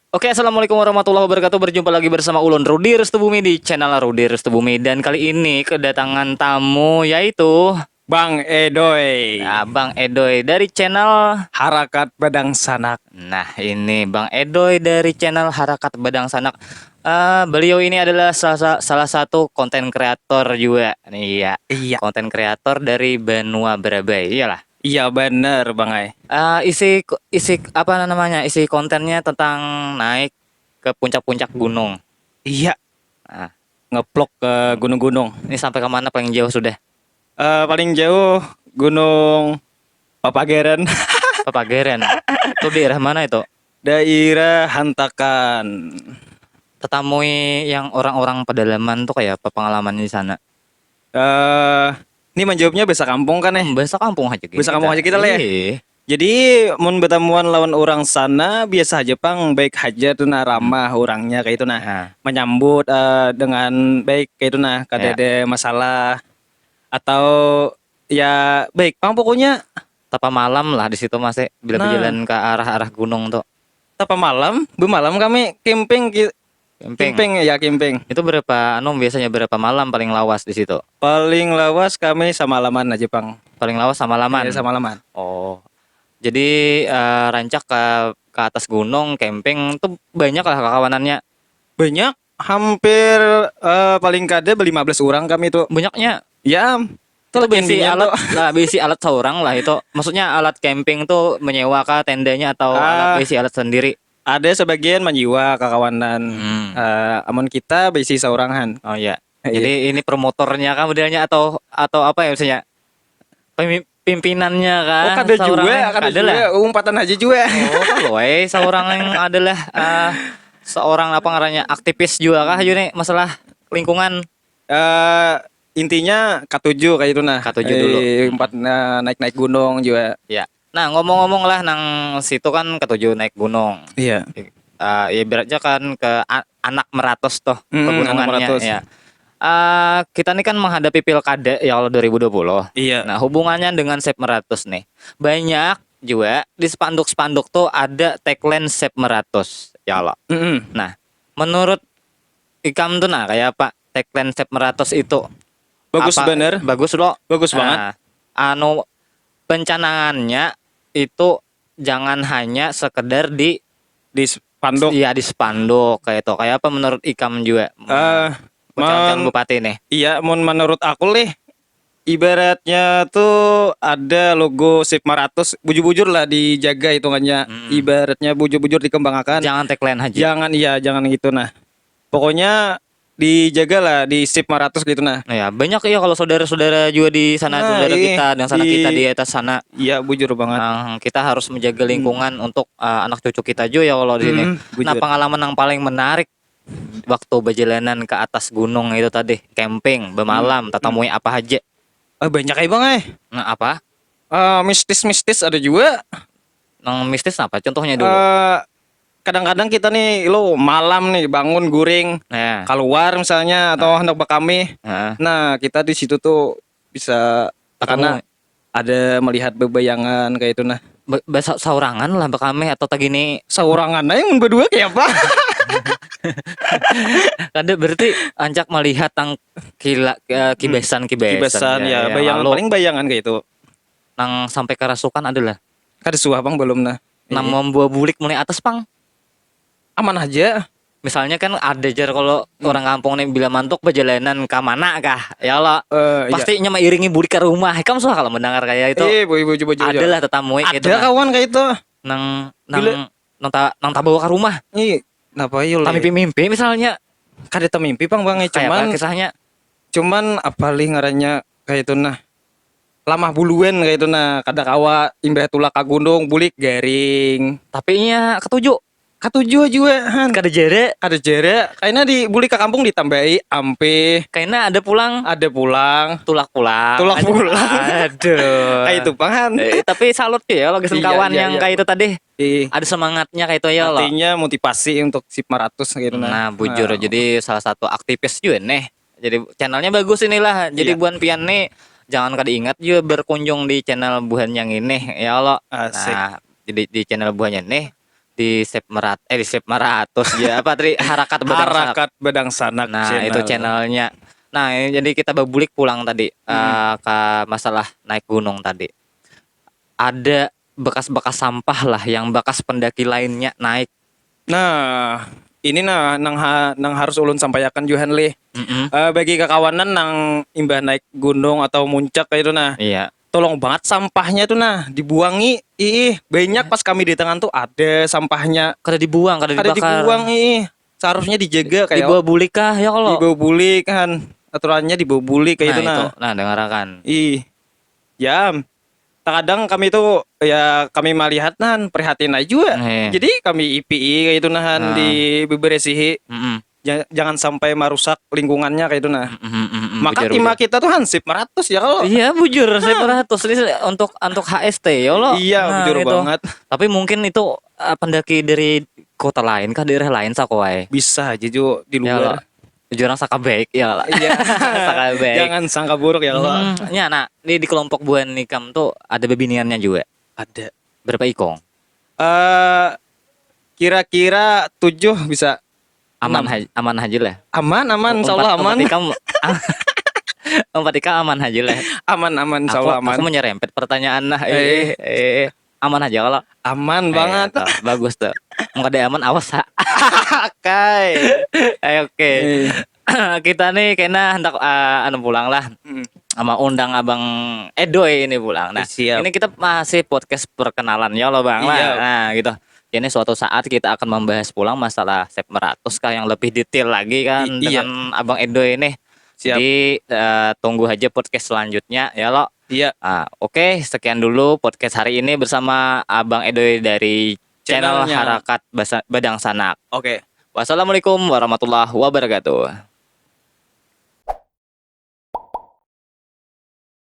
Oke, assalamualaikum warahmatullahi wabarakatuh. Berjumpa lagi bersama Ulun Rudi Restubumi di channel Rudi Restubumi. Dan kali ini kedatangan tamu yaitu Bang Edoy, Bang Edoy dari channel. Harakat Badang Sanak. Nah, ini Bang Edoy dari channel Harakat Badang Sanak. Beliau ini adalah salah satu konten kreator juga. Iya, Iya, konten kreator dari Banua Barabai. Iyalah. iya bener Bang Ai. Isi apa namanya? Isi kontennya tentang naik ke puncak-puncak gunung. Iya, Nah, ngeplok ke gunung-gunung. ini sampai kemana paling jauh sudah? Paling jauh Gunung Papageren, Pepageran. Itu daerah mana itu? daerah Hantakan. Tetamui yang orang-orang pedalaman tuh kayak apa pengalaman di sana? Eh, ini menjawabnya bahasa kampung kan Bahasa kampung aja gini Bahasa kampung aja kita lah ya. Iya. Jadi mun bertemuan lawan orang sana biasa aja Pang, baik aja tuh nah ramah orangnya kayak itu nah. Nah, Menyambut dengan baik kayak itu nah, kada ya. ada masalah atau ya baik Pang pokoknya. Tapa malam lah di situ masih bila Nah, berjalan ke arah-arah gunung tuh. apa malam bermalam kami camping Camping. camping ya camping Itu berapa biasanya berapa malam paling lawas di situ? paling lawas kami sama laman aja Pang. Paling lawas sama laman. Sama laman Oh. Jadi rancak ke atas gunung camping tuh banyak lah kawanannya. banyak hampir paling kada 15 orang kami itu Banyaknya ya itu tuh besi intinya alat tuh. lah, besi alat seorang lah itu. Maksudnya alat camping tuh menyewa kah tendanya atau alat Ah, besi alat sendiri? ada sebagian menjiwa kekawanan. Hmm. Amun kita besi seorangan. Oh iya. Iya. Jadi ini promotornya kah modelnya atau apa ya misalnya? Pimpinannya kah? Oh kada Seorang juga yang kada ada lah. juga umpatan aja juga. Oh, kalau seorang yang adalah seorang apa ngarannya aktivis juga kah Juni masalah lingkungan. eh Intinya K7 kayak itu nah. K7 dulu. Empat naik-naik gunung juga. Ya. Nah, ngomong-ngomong lah nang situ kan ketujuh naik gunung. Iya. Ya ibaratnya kan ke anak meratus toh Anak pegunungannya meratus. ya. Kita nih kan menghadapi pilkada ya Allah 2020. Iya. Nah, hubungannya dengan Sep Meratus nih. Banyak juga di spanduk-spanduk tuh ada tagline Sep Meratus. Ya Allah. Mm-mm. Nah, menurut Ikam tuh nah kayak apa tagline Sep Meratus itu? Bagus Apa bener. bagus loh. Bagus banget. Nah, anu pencanangannya itu jangan hanya sekedar di Di spanduk. iya di spanduk kayak itu. Kayak apa menurut Ikam juga? Eh, Calon mon, bupati nih. iya, menurut aku nih, ibaratnya tuh ada logo Sip 500, bujur-bujur lah dijaga hitungannya. Hmm. Ibaratnya bujur-bujur dikembangkan. Jangan tagline aja. Jangan gitu nah. Pokoknya dijaga lah di Sip 500 gitu nah. Nah, ya banyak ya kalau saudara-saudara juga di sana Nah, saudara kita dan sana kita di di atas sana. iya bujur banget. Kita harus menjaga lingkungan untuk anak cucu kita juga ya kalau di sini. Nah, Bujur. pengalaman yang paling menarik waktu berjalanan ke atas gunung itu tadi, camping, bermalam, tatamui apa aja. Banyak ya Bang Nah, apa? mistis-mistis ada juga. Yang mistis apa? Contohnya dulu. Kadang-kadang kita nih lo malam nih bangun guring Nah, keluar misalnya atau hendak bakami. nah, Nah, kita di situ tuh bisa karena ketemu ada melihat bebayangan kayak itu nah. bahasa saurangan lah bekame atau tagini. Seorangan aja yang berdua kayak apa? Kada berarti ancak melihat tang kibesan Kibasan ya, bayangan lalu paling bayangan kayak itu. nang sampai kerasukan adalah Kada suah Bang belum nah. nang Iya. membuat bulik mulai atas pang. Aman aja. Misalnya kan ada jar kalau orang kampung nih bila mantuk perjalanan ke mana kah? Ya Allah, Iya. pastinya mengiringi bulik ke rumah. Kamu suka kalau mendengar kayak itu? Ibu Adalah tetamu ada itu nah. kawan kayak itu. Nang Bila- nang tabawa ke rumah. Ih, kenapa yul? Tak mimpi-mimpi misalnya. Kada mimpi Bang Bang Kayak cuman apa kisahnya? cuman apa lih ngarannya kayak itu nah. Lamah buluan kayak itu nah, kada kawa imbah tulak ka gunung bulik garing. Tapi nya ketujuh. Katujuh juga han. Kada jere. Ada jarak. Kayaknya di bulik ke kampung ditambahi ampe Kayaknya ada pulang. ada pulang. Tulak pulang. Tulak pulang. Aduh. Kayak itu Pan. Tapi salut ya lo Iya, kawan iya, yang iya. kayak itu tadi. Ih, Ada semangatnya kayak itu ya lo. artinya motivasi untuk si 500 gitu Nah, bujur Nah, jadi salah satu aktivis juga nih. Jadi channelnya bagus inilah. Jadi Iya. buan pian nih jangan kada ingat juga berkunjung di channel Buhan yang ini ya Allah. Asik. Nah, jadi di channel Buhan yang ini di Sep Meratus ya apa tadi Harakat Badang Sanak. Harakat Badang Sanak Nah, channel. itu channelnya. Nah, ini jadi kita berbulik pulang tadi ke masalah naik gunung tadi. Ada bekas-bekas sampah lah yang bekas pendaki lainnya naik. Nah, ini nang harus ulun sampaikan Johan Le. Mm-mm. Bagi kekawanan nang imbah naik gunung atau muncak kayak itu nah. Iya. Tolong banget sampahnya tuh nah dibuangi. Banyak pas kami di tangan tuh ada sampahnya. Kada dibuang, kada Ada dibakar. dibuang Seharusnya dijaga kayak Dibawa bulik kah ya kalau? dibawa bulik kan. Aturannya dibawa bulik kayak Nah, itu nah. itu. Nah, dengarkan. Ya, kadang kami tuh ya kami melihat nan prihatin aja juga. Jadi kami IPI kayak itu nahan Nah. di beberesihi. Mm-mm. Jangan sampai merusak lingkungannya kayak itu nah. Maka Bujur, timah bujur. kita tuh hansip 100 ya kalau. Iya, bujur saya 100 ini untuk HST ya Allah. Iya, Nah, bujur itu. banget. Tapi mungkin itu pendaki dari kota lain kah daerah lain sakoai. Bisa aja juga di Ya luar. Allah. Jurang saka baik ya Allah. Iya. Saka baik. Jangan sangka buruk ya kalau. Ya, nah, di kelompok buan nikam tuh ada bebiniannya juga. Ada. Berapa ikong? Kira-kira 7 bisa. Aman 6. aman aja lah. Aman, insyaallah aman. Empat ikam aman aja lah. Aman, insyaallah aman. Aku menyerempet pertanyaan lah. Aman aja kalau. Aman banget. Tuh, bagus tuh. Mau ada aman awas ha. Kai. Oke. Kita nih kayaknya hendak pulang lah. Sama undang Abang Edoy ini pulang. Nah, Siap. ini kita masih podcast perkenalan ya lo Bang lah. Iya. Nah, gitu. Ini suatu saat kita akan membahas pulang masalah Sep Meratus kah yang lebih detail lagi kan Iya. dengan Abang Edoy ini. Siap. Jadi tunggu aja podcast selanjutnya ya lo. Iya. Oke, sekian dulu podcast hari ini bersama Abang Edoy dari channel Channelnya. Harakat Badang Sanak. Oke. Wassalamualaikum warahmatullahi wabarakatuh.